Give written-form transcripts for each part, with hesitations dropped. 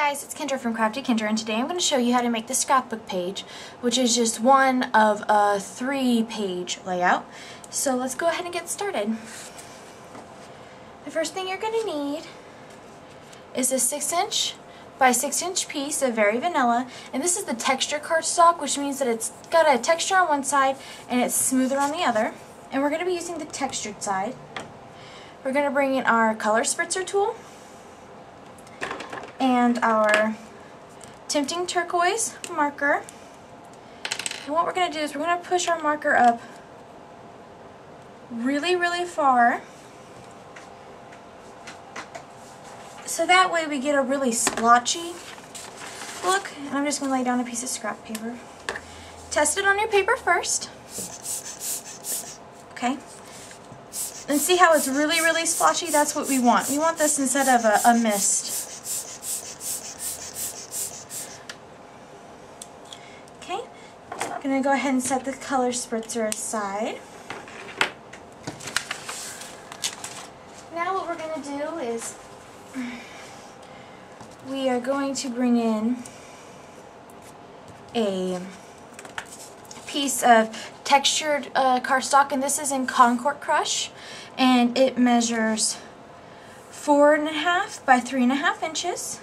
guys, it's Kendra from Crafty Kendra, and today I'm going to show you how to make the scrapbook page, which is just one of a 3-page layout. So let's go ahead and get started. The first thing you're going to need is a 6" by 6" piece of Very Vanilla, and this is the texture cardstock, which means that it's got a texture on one side and it's smoother on the other. And we're going to be using the textured side. We're going to bring in our color spritzer tool and our Tempting Turquoise marker. And what we're going to do is we're going to push our marker up really, really far, so that way we get a really splotchy look. And I'm just going to lay down a piece of scrap paper. Test it on your paper first. Okay. And see how it's really, really splotchy? That's what we want. We want this instead of a mist. Okay. I'm going to go ahead and set the color spritzer aside. Now what we're going to do is we are going to bring in a piece of textured cardstock, and this is in Concord Crush, and it measures 4.5 by 3.5 inches.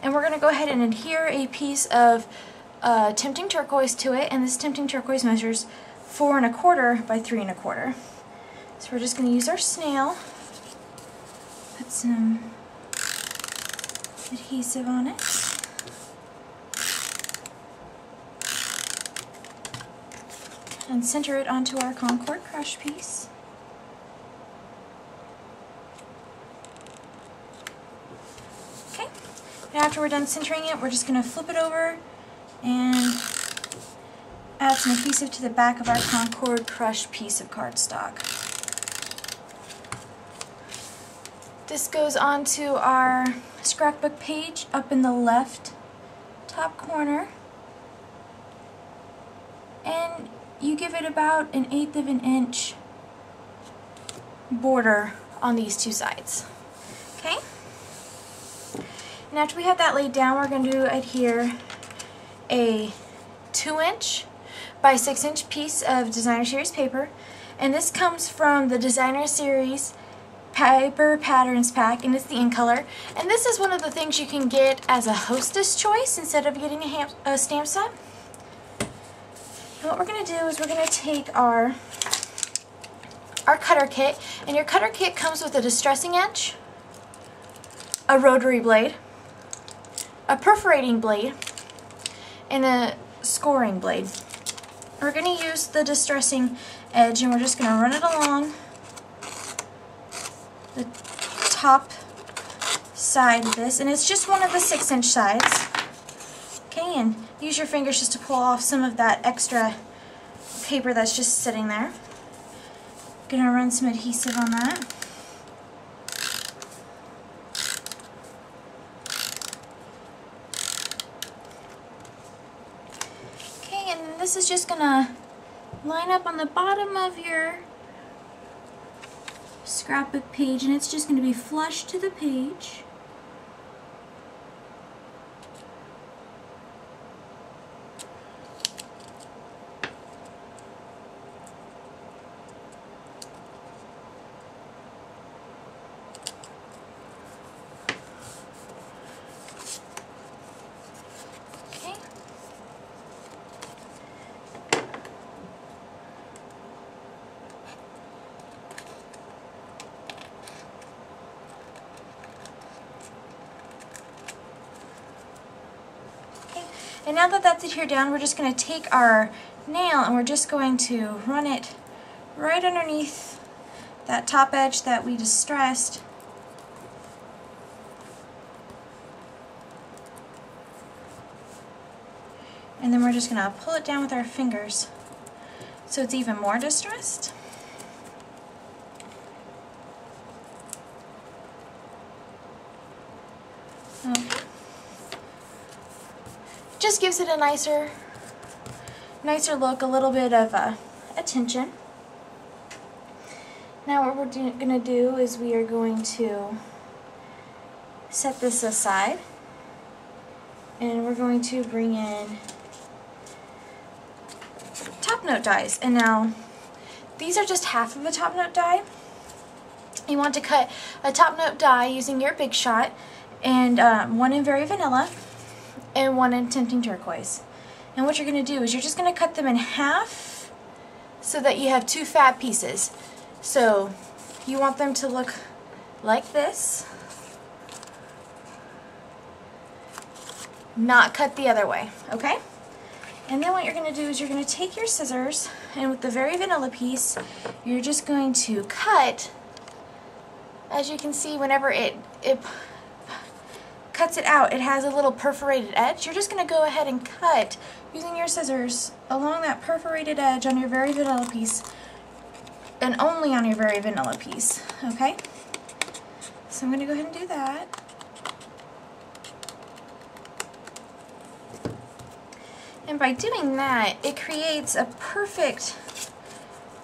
And we're going to go ahead and adhere a piece of Tempting Turquoise to it, and this Tempting Turquoise measures 4.25 by 3.25. So we're just going to use our snail, put some adhesive on it, and center it onto our Concord Crush piece. Okay, and after we're done centering it, we're just going to flip it over and add some adhesive to the back of our Concord Crush piece of cardstock. This goes onto our scrapbook page up in the left top corner, and you give it about 1/8 of an inch border on these two sides. Okay? And after we have that laid down, we're going to adhere a 2" by 6" piece of Designer Series paper, and this comes from the Designer Series Paper Patterns pack, and it's the in color. And this is one of the things you can get as a hostess choice instead of getting a stamp set. And what we're going to do is we're going to take our cutter kit, and your cutter kit comes with a distressing edge, a rotary blade, a perforating blade, and a scoring blade. We're going to use the distressing edge, and we're just going to run it along the top side of this, and it's just one of the 6" sides. Okay, and use your fingers just to pull off some of that extra paper that's just sitting there. Gonna run some adhesive on that. Okay, and this is just gonna line up on the bottom of your scrapbook page, and it's just going to be flush to the page. Okay. And now that that's adhered down, we're just going to take our nail and we're just going to run it right underneath that top edge that we distressed. And then we're just going to pull it down with our fingers so it's even more distressed. Okay. Just gives it a nicer look, a little bit of attention. Now what we're going to do is we are going to set this aside. and we're going to bring in top note dies. And now these are just half of a top note die. You want to cut a top note die using your Big Shot, and one in Very Vanilla and one in Tempting Turquoise. And what you're going to do is you're just going to cut them in half so that you have two fat pieces. So you want them to look like this, not cut the other way, okay? And then what you're going to do is you're going to take your scissors, and with the Very Vanilla piece, you're just going to cut. As you can see, whenever it cuts it out, it has a little perforated edge. You're just going to go ahead and cut using your scissors along that perforated edge on your Very Vanilla piece, and only on your Very Vanilla piece, okay? So I'm going to go ahead and do that. And by doing that, it creates a perfect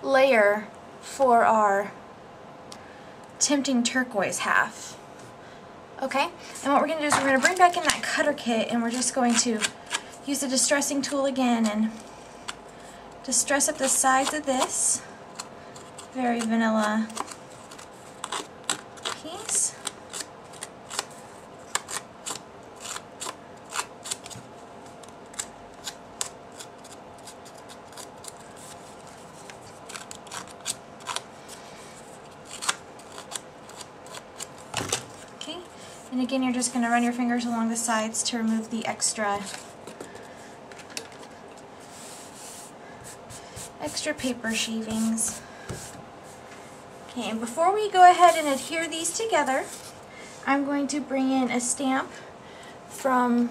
layer for our Tempting Turquoise half. Okay? And what we're going to do is we're going to bring back in that cutter kit, and we're just going to use the distressing tool again and distress up the sides of this Very Vanilla piece. And again, you're just going to run your fingers along the sides to remove the extra paper shavings. Okay, and before we go ahead and adhere these together, I'm going to bring in a stamp from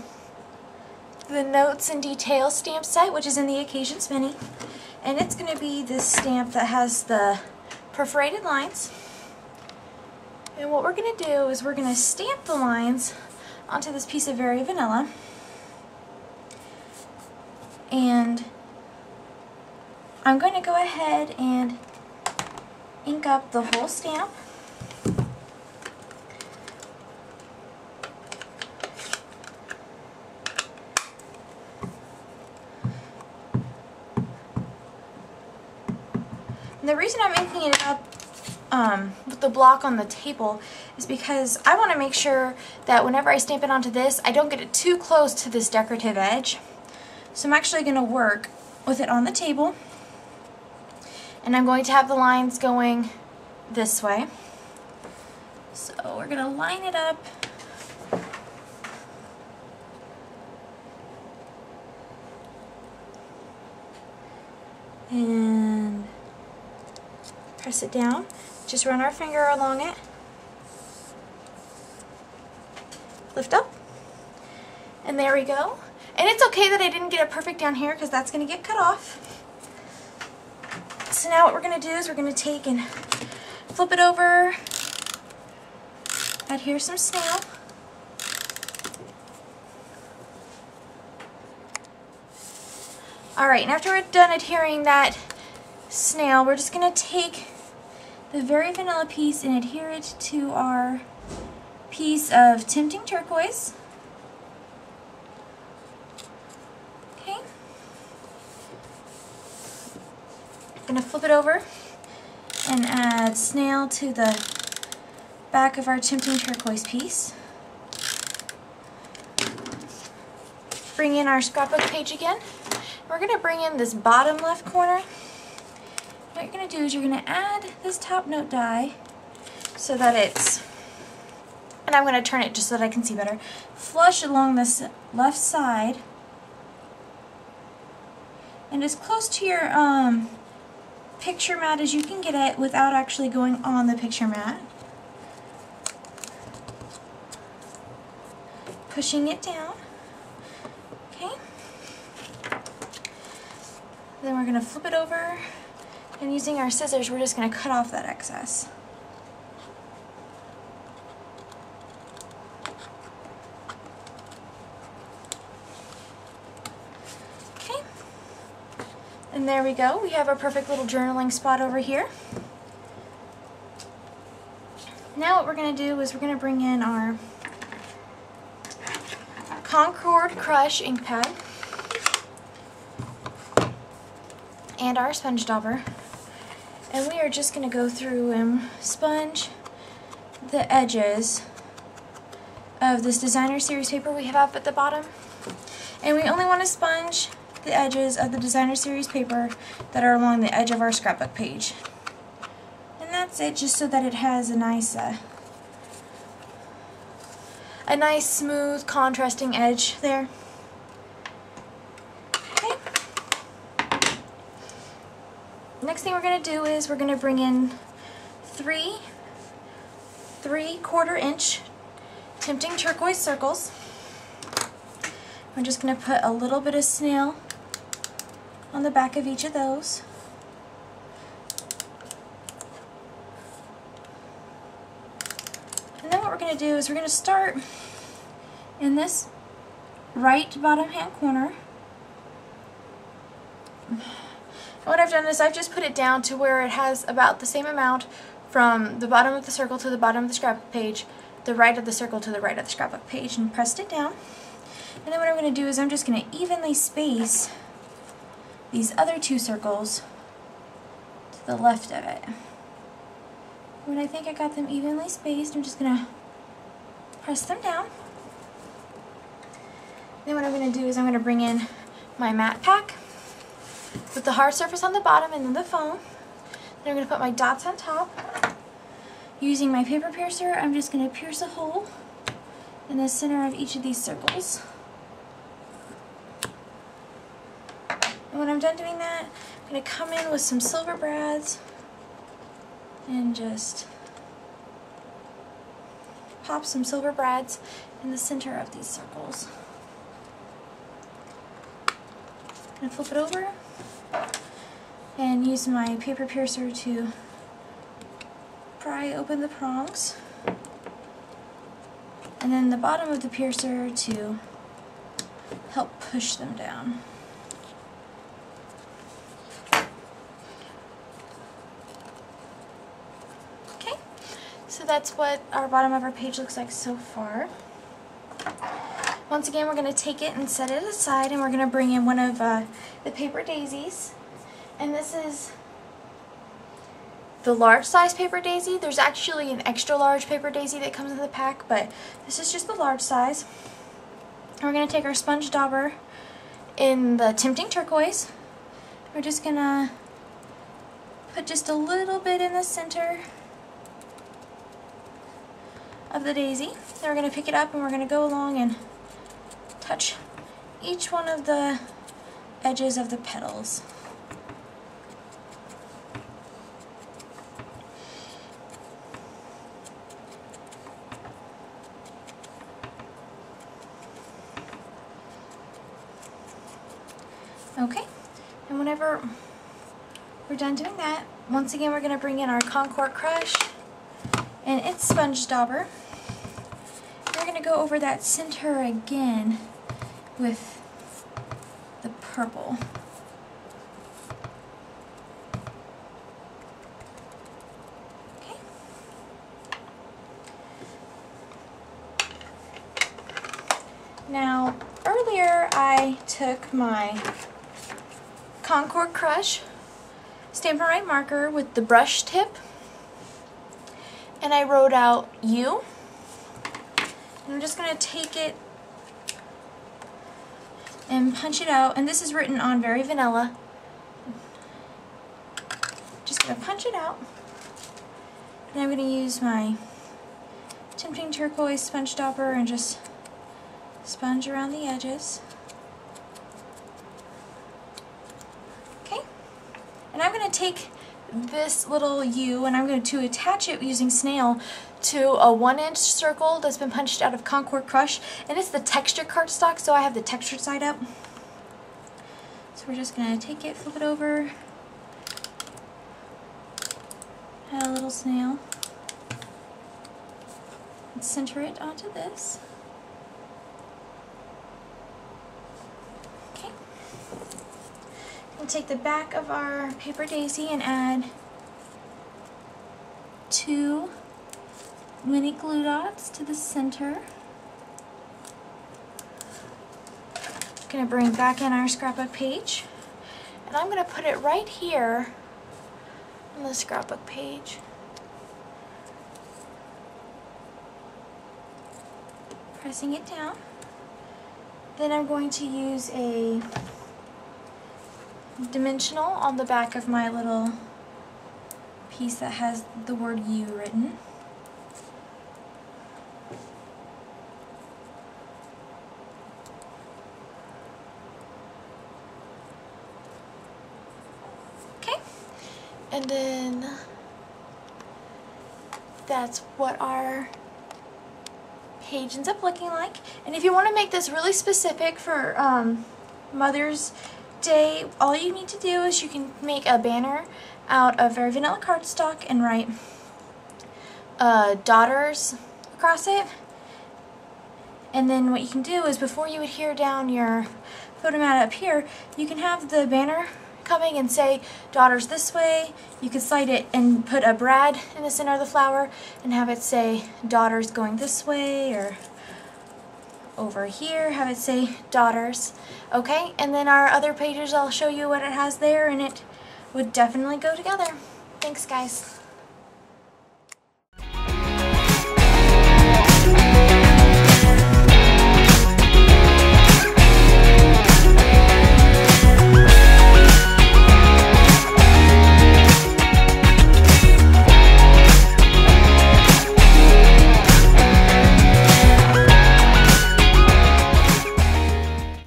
the Notes and Details stamp set, which is in the Occasions Mini. And it's going to be this stamp that has the perforated lines. And what we're going to do is we're going to stamp the lines onto this piece of Very Vanilla, and I'm going to go ahead and ink up the whole stamp. And the reason I'm inking it up with the block on the table is because I want to make sure that whenever I stamp it onto this, I don't get it too close to this decorative edge. So I'm actually going to work with it on the table, and I'm going to have the lines going this way. So we're going to line it up. And press it down. Just run our finger along it. Lift up. And there we go. And it's okay that I didn't get it perfect down here, because that's going to get cut off. So now what we're going to do is we're going to take and flip it over, adhere some snail. Alright, and after we're done adhering that snail, we're just going to take the Very Vanilla piece and adhere it to our piece of Tempting Turquoise. Okay. I'm going to flip it over and add snail to the back of our Tempting Turquoise piece. Bring in our scrapbook page again. We're going to bring in this bottom left corner. What you're going to do is you're going to add this top note die so that it's, and I'm going to turn it just so that I can see better, flush along this left side and as close to your picture mat as you can get it without actually going on the picture mat. Pushing it down. Okay. Then we're going to flip it over, and using our scissors we're just going to cut off that excess. Okay. And there we go. We have our perfect little journaling spot over here. Now what we're going to do is we're going to bring in our Concord Crush ink pad and our sponge dauber, and we are just going to go through and sponge the edges of this designer series paper we have up at the bottom. And we only want to sponge the edges of the designer series paper that are along the edge of our scrapbook page. And that's it, just so that it has a nice smooth contrasting edge there. Okay. Next thing we're going to do is we're going to bring in 3/4 inch tempting turquoise circles. We're just going to put a little bit of snail on the back of each of those. And then what we're going to do is we're going to start in this right bottom hand corner. And what I've done is I've just put it down to where it has about the same amount from the bottom of the circle to the bottom of the scrapbook page, the right of the circle to the right of the scrapbook page, and pressed it down. And then what I'm going to do is I'm just going to evenly space these other 2 circles to the left of it. When I think I got them evenly spaced, I'm just going to press them down. Then what I'm going to do is I'm going to bring in my matte pack with the hard surface on the bottom and then the foam. Then I'm going to put my dots on top. Using my paper piercer, I'm just going to pierce a hole in the center of each of these circles. And when I'm done doing that, I'm going to come in with some silver brads and just pop some silver brads in the center of these circles. I'm going to flip it over and use my paper piercer to pry open the prongs, and then the bottom of the piercer to help push them down. Okay, so that's what our bottom of our page looks like so far. Once again, we're going to take it and set it aside, and we're going to bring in one of the paper daisies. And this is the large size paper daisy. There's actually an extra large paper daisy that comes in the pack, but this is just the large size. And we're going to take our sponge dauber in the tempting turquoise. We're just going to put just a little bit in the center of the daisy. Then we're going to pick it up and we're going to go along and touch each one of the edges of the petals. Okay, and whenever we're done doing that, once again we're going to bring in our Concord Crush and its sponge dauber. We're going to go over that center again with the purple. Okay. Now, earlier I took my Concord Crush Stampin' Up marker with the brush tip, and I wrote out U. And I'm just going to take it and punch it out, and this is written on very vanilla. Just going to punch it out, and I'm going to use my tempting turquoise sponge dauber and just sponge around the edges. Okay, and I'm going to take this little U and I'm going to attach it using snail to a 1-inch circle that's been punched out of Concord Crush, and it's the texture cardstock, so I have the textured side up. So we're just going to take it, flip it over, add a little snail, and center it onto this. Okay. We'll take the back of our paper daisy and add 2 mini glue dots to the center. going to bring back in our scrapbook page, and I'm going to put it right here on the scrapbook page. Pressing it down. Then I'm going to use a dimensional on the back of my little piece that has the word U written. Okay, and then that's what our page ends up looking like. And if you want to make this really specific for Mother's Day, all you need to do is you can make a banner out of very vanilla cardstock and write daughters across it. And then what you can do is, before you adhere down your photo mat up here, you can have the banner coming and say daughters this way. You could slide it and put a brad in the center of the flower and have it say daughters going this way, or over here have it say daughters. Okay, and then our other pages, I'll show you what it has there, and it would definitely go together. Thanks, guys.